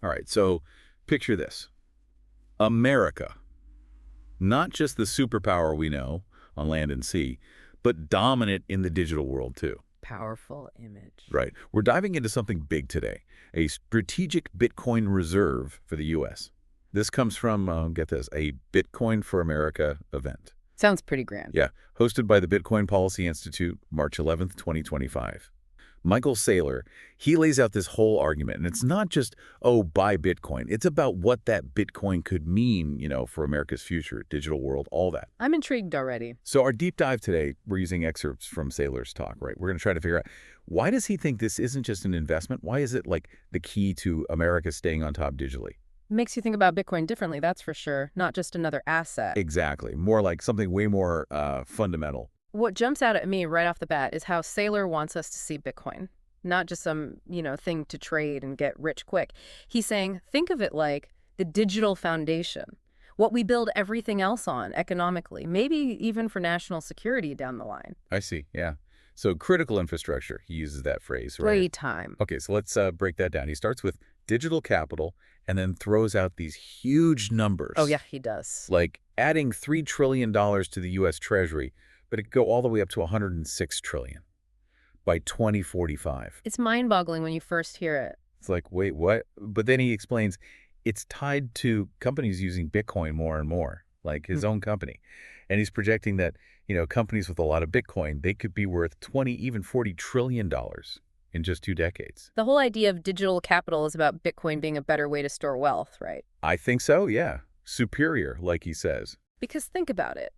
All right, so picture this. America, not just the superpower we know on land and sea, but dominant in the digital world too. Powerful image. Right. We're diving into something big today, a strategic Bitcoin reserve for the U.S. This comes from, get this, a Bitcoin for America event. Sounds pretty grand. Yeah, hosted by the Bitcoin Policy Institute, March 11th, 2025. Michael Saylor, he lays out this whole argument, and it's not just, oh, buy Bitcoin. It's about what that Bitcoin could mean, for America's future, digital world, all that. I'm intrigued already. So our deep dive today, we're using excerpts from Saylor's talk, right? We're going to try to figure out, why does he think this isn't just an investment? Why is it like the key to America staying on top digitally? Makes you think about Bitcoin differently, that's for sure. Not just another asset. Exactly. More like something way more fundamental. What jumps out at me right off the bat is how Saylor wants us to see Bitcoin. Not just some, thing to trade and get rich quick. He's saying, think of it like the digital foundation. What we build everything else on economically, maybe even for national security down the line. I see, yeah. So critical infrastructure, he uses that phrase, right? Play time. Okay, so let's break that down. He starts with digital capital and then throws out these huge numbers. Oh, yeah, he does. Like adding $3 trillion to the U.S. Treasury, but it could go all the way up to $106 trillion by 2045. It's mind-boggling when you first hear it. It's like, wait, what? But then he explains it's tied to companies using Bitcoin more and more, like his own company. And he's projecting that, companies with a lot of Bitcoin, they could be worth 20, even $40 trillion in just 2 decades. The whole idea of digital capital is about Bitcoin being a better way to store wealth, right? I think so, yeah. Superior, like he says. Because think about it.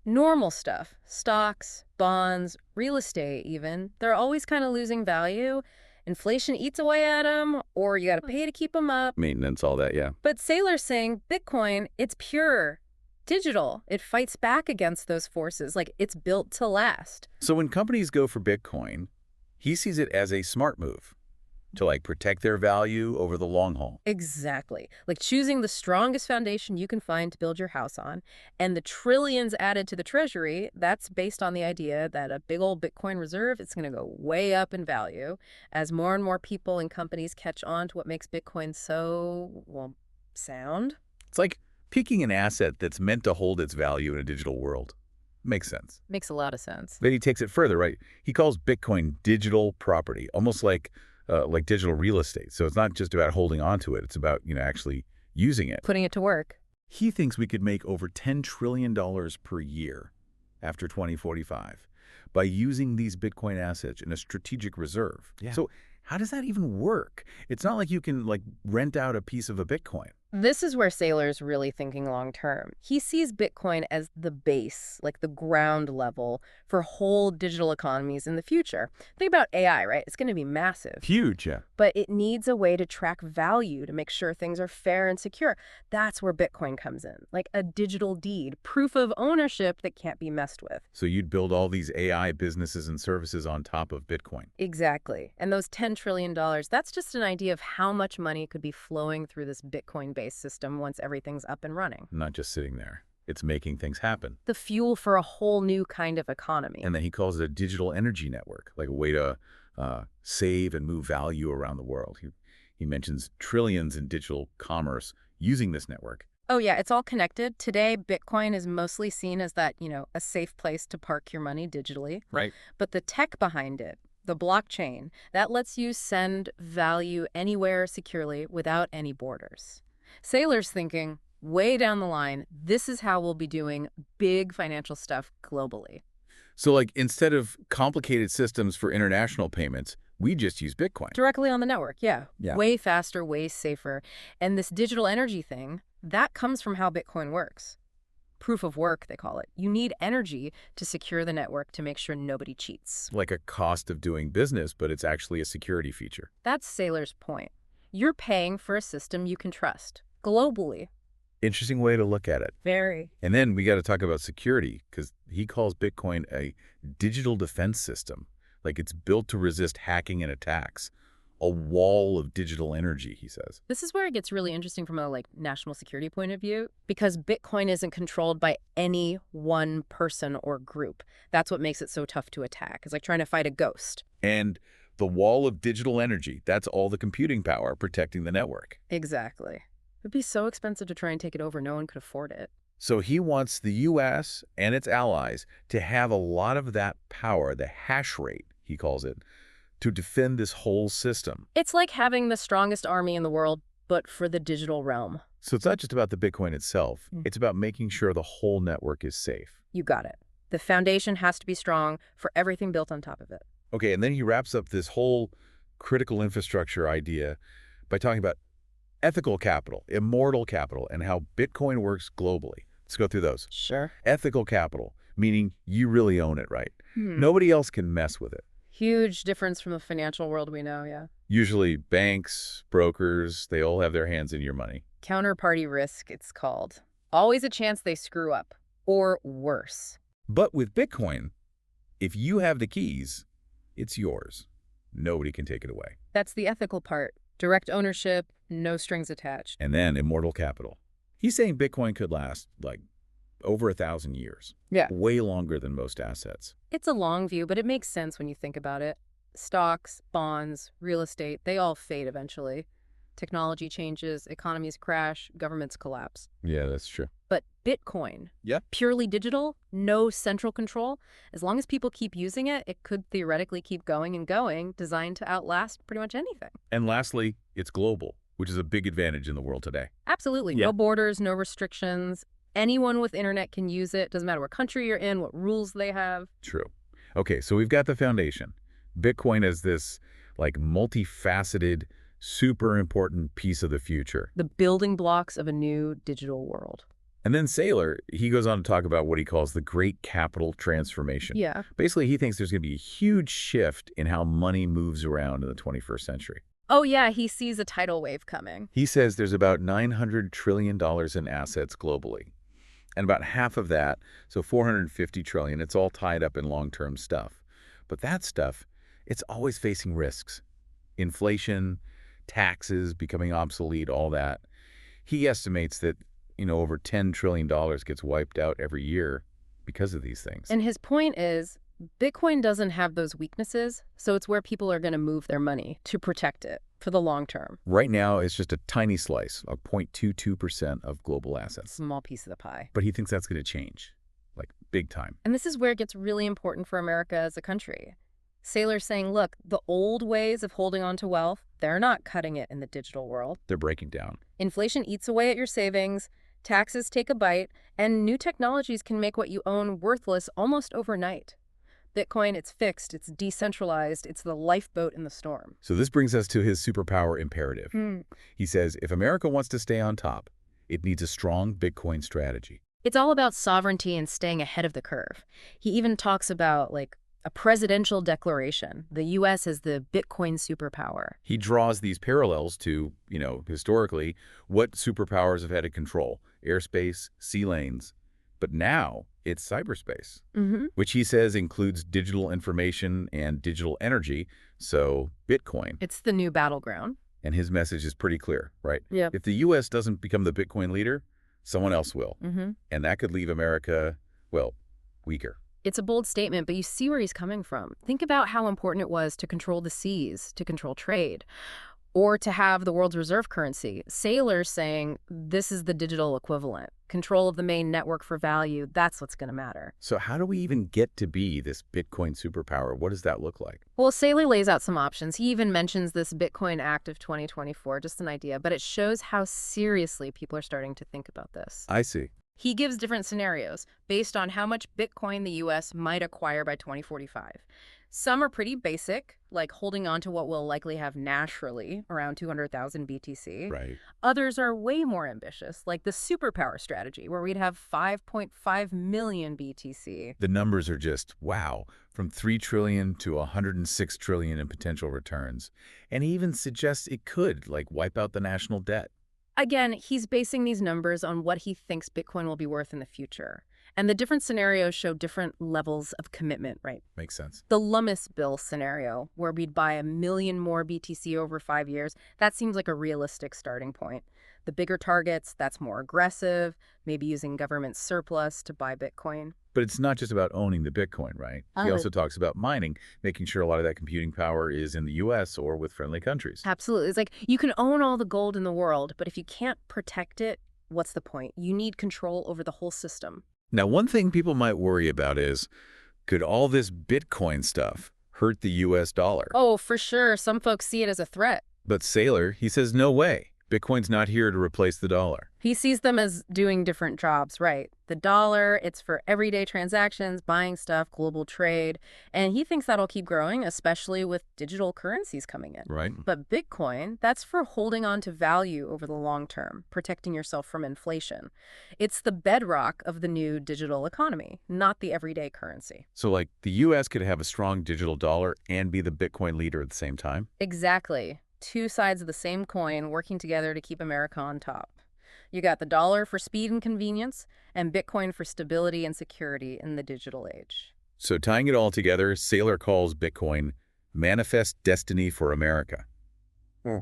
Normal stuff, stocks, bonds, real estate even, they're always kind of losing value. Inflation eats away at them, or you got to pay to keep them up. Maintenance, all that, yeah. But Saylor's saying Bitcoin, it's pure, digital. It fights back against those forces, like it's built to last. So when companies go for Bitcoin, he sees it as a smart move to protect their value over the long haul. Exactly. Like choosing the strongest foundation you can find to build your house on. And the trillions added to the treasury, that's based on the idea that a big old Bitcoin reserve is going to go way up in value as more and more people and companies catch on to what makes Bitcoin so, sound. It's like picking an asset that's meant to hold its value in a digital world. Makes sense. Makes a lot of sense. Then he takes it further, right? He calls Bitcoin digital property, almost like digital real estate. So it's not just about holding on to it. It's about, actually using it. Putting it to work. He thinks we could make over $10 trillion per year after 2045 by using these Bitcoin assets in a strategic reserve. Yeah. So how does that even work? It's not like you can rent out a piece of a Bitcoin. This is where Saylor's really thinking long term. He sees Bitcoin as the base, like the ground level for whole digital economies in the future. Think about AI, right? It's going to be massive. Huge, yeah. But it needs a way to track value to make sure things are fair and secure. That's where Bitcoin comes in, like a digital deed, proof of ownership that can't be messed with. So you'd build all these AI businesses and services on top of Bitcoin. Exactly. And those $10 trillion, that's just an idea of how much money could be flowing through this Bitcoin system once everything's up and running. Not just sitting there. It's making things happen. The fuel for a whole new kind of economy. And then he calls it a digital energy network, like a way to save and move value around the world. He mentions trillions in digital commerce using this network. Oh, yeah, it's all connected. Today, Bitcoin is mostly seen as that, a safe place to park your money digitally. Right. But the tech behind it, the blockchain, that lets you send value anywhere securely without any borders. Saylor's thinking, way down the line, this is how we'll be doing big financial stuff globally. So instead of complicated systems for international payments, we just use Bitcoin. Directly on the network, yeah. Yeah. Way faster, way safer. And this digital energy thing, that comes from how Bitcoin works. Proof of work, they call it. You need energy to secure the network to make sure nobody cheats. Like a cost of doing business, but it's actually a security feature. That's Saylor's point. You're paying for a system you can trust, globally. Interesting way to look at it. Very. And then we got to talk about security, because he calls Bitcoin a digital defense system. Like it's built to resist hacking and attacks. A wall of digital energy, he says. This is where it gets really interesting from a national security point of view, because Bitcoin isn't controlled by any one person or group. That's what makes it so tough to attack. It's like trying to fight a ghost. And The wall of digital energy. That's all the computing power protecting the network. Exactly. It'd be so expensive to try and take it over. No one could afford it. So he wants the U.S. and its allies to have a lot of that power, the hash rate, he calls it, to defend this whole system. It's like having the strongest army in the world, but for the digital realm. So it's not just about the Bitcoin itself. It's about making sure the whole network is safe. You got it. The foundation has to be strong for everything built on top of it. Okay, and then he wraps up this whole critical infrastructure idea by talking about ethical capital, immortal capital, and how Bitcoin works globally. Let's go through those. Sure. Ethical capital, meaning you really own it, right? Nobody else can mess with it. Huge difference from the financial world we know, yeah. Usually banks, brokers, they all have their hands in your money. Counterparty risk, it's called. Always a chance they screw up. Or worse. But with Bitcoin, if you have the keys, it's yours. Nobody can take it away. That's the ethical part. Direct ownership, no strings attached. And then immortal capital. He's saying Bitcoin could last, like, over 1,000 years. Yeah. Way longer than most assets. It's a long view, but it makes sense when you think about it. Stocks, bonds, real estate, they all fade eventually. Technology changes, economies crash, governments collapse. Yeah, that's true. But Bitcoin, Yeah. purely digital, no central control. As long as people keep using it, it could theoretically keep going and going, designed to outlast pretty much anything. And lastly, it's global, which is a big advantage in the world today. Absolutely. Yeah. No borders, no restrictions. Anyone with internet can use it. Doesn't matter what country you're in, what rules they have. True. Okay, so we've got the foundation. Bitcoin is this, like, multifaceted, super important piece of the future. The building blocks of a new digital world. And then Saylor, he goes on to talk about what he calls the great capital transformation. Yeah. Basically, he thinks there's going to be a huge shift in how money moves around in the 21st century. Oh, yeah, he sees a tidal wave coming. He says there's about $900 trillion in assets globally. And about half of that, so $450 trillion, it's all tied up in long-term stuff. But that stuff, it's always facing risks. Inflation, taxes becoming obsolete, all that. He estimates that, over $10 trillion gets wiped out every year because of these things. And his point is, Bitcoin doesn't have those weaknesses, so it's where people are going to move their money to protect it for the long term. Right now, it's just a tiny slice, of 0.22% of global assets. Small piece of the pie. But he thinks that's going to change, like big time. And this is where it gets really important for America as a country. Saylor's saying, look, the old ways of holding on to wealth, they're not cutting it in the digital world. They're breaking down. Inflation eats away at your savings, taxes take a bite, and new technologies can make what you own worthless almost overnight. Bitcoin, it's fixed, it's decentralized, it's the lifeboat in the storm. So this brings us to his superpower imperative. He says if America wants to stay on top, it needs a strong Bitcoin strategy. It's all about sovereignty and staying ahead of the curve. He even talks about, a presidential declaration. The U.S. as the Bitcoin superpower. He draws these parallels to, historically, what superpowers have had to control. Airspace, sea lanes. But now it's cyberspace, which he says includes digital information and digital energy, so Bitcoin. It's the new battleground. And his message is pretty clear, right? Yep. If the U.S. doesn't become the Bitcoin leader, someone else will. And that could leave America, weaker. It's a bold statement, but you see where he's coming from. Think about how important it was to control the seas, to control trade, or to have the world's reserve currency. Saylor's saying this is the digital equivalent. Control of the main network for value, that's what's going to matter. So how do we even get to be this Bitcoin superpower? What does that look like? Well, Saylor lays out some options. He even mentions this Bitcoin Act of 2024, just an idea, but it shows how seriously people are starting to think about this. I see. He gives different scenarios based on how much Bitcoin the U.S. might acquire by 2045. Some are pretty basic, like holding on to what we'll likely have naturally, around 200,000 BTC. Right. Others are way more ambitious, like the superpower strategy, where we'd have 5.5 million BTC. The numbers are just, wow, from 3 trillion to 106 trillion in potential returns. And he even suggests it could, wipe out the national debt. Again, he's basing these numbers on what he thinks Bitcoin will be worth in the future. And the different scenarios show different levels of commitment, right? Makes sense. The Lummis bill scenario, where we'd buy 1 million more BTC over 5 years, that seems like a realistic starting point. The bigger targets, that's more aggressive, maybe using government surplus to buy Bitcoin. But it's not just about owning the Bitcoin, right? He Uh, also talks about mining, making sure a lot of that computing power is in the U.S. or with friendly countries. Absolutely. It's like you can own all the gold in the world, but if you can't protect it, what's the point? You need control over the whole system. Now, one thing people might worry about is, could all this Bitcoin stuff hurt the U.S. dollar? Oh, for sure. Some folks see it as a threat. But Saylor, he says no way. Bitcoin's not here to replace the dollar. He sees them as doing different jobs, right? The dollar, it's for everyday transactions, buying stuff, global trade, and he thinks that'll keep growing, especially with digital currencies coming in. Right? But Bitcoin, that's for holding on to value over the long term, protecting yourself from inflation. It's the bedrock of the new digital economy, not the everyday currency. So, like, the U.S. could have a strong digital dollar and be the Bitcoin leader at the same time? Exactly. Two sides of the same coin working together to keep America on top. You got the dollar for speed and convenience, and Bitcoin for stability and security in the digital age. So, tying it all together, Saylor calls Bitcoin manifest destiny for America.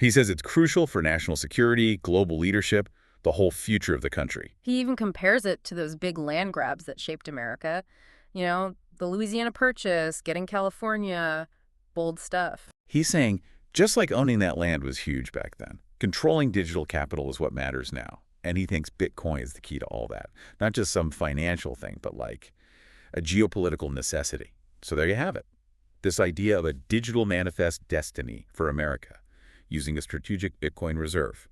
He says it's crucial for national security, global leadership, the whole future of the country. He even compares it to those big land grabs that shaped America. You know, the Louisiana Purchase, getting California, bold stuff. He's saying, just like owning that land was huge back then, controlling digital capital is what matters now. And he thinks Bitcoin is the key to all that. Not just some financial thing, but like a geopolitical necessity. So there you have it. This idea of a digital manifest destiny for America using a strategic Bitcoin reserve.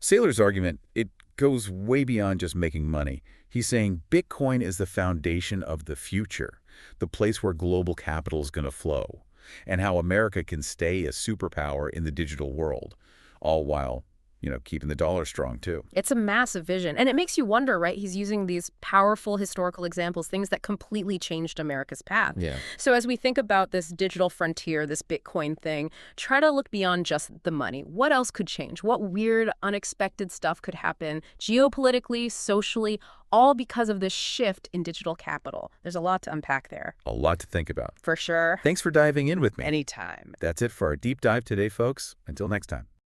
Saylor's argument, it goes way beyond just making money. He's saying Bitcoin is the foundation of the future, the place where global capital is going to flow, and how America can stay a superpower in the digital world, all while, keeping the dollar strong too. It's a massive vision. And it makes you wonder, right? He's using these powerful historical examples, things that completely changed America's path. Yeah. So as we think about this digital frontier, this Bitcoin thing, try to look beyond just the money. What else could change? What weird, unexpected stuff could happen geopolitically, socially, all because of this shift in digital capital? There's a lot to unpack there. A lot to think about. For sure. Thanks for diving in with me. Anytime. That's it for our deep dive today, folks. Until next time.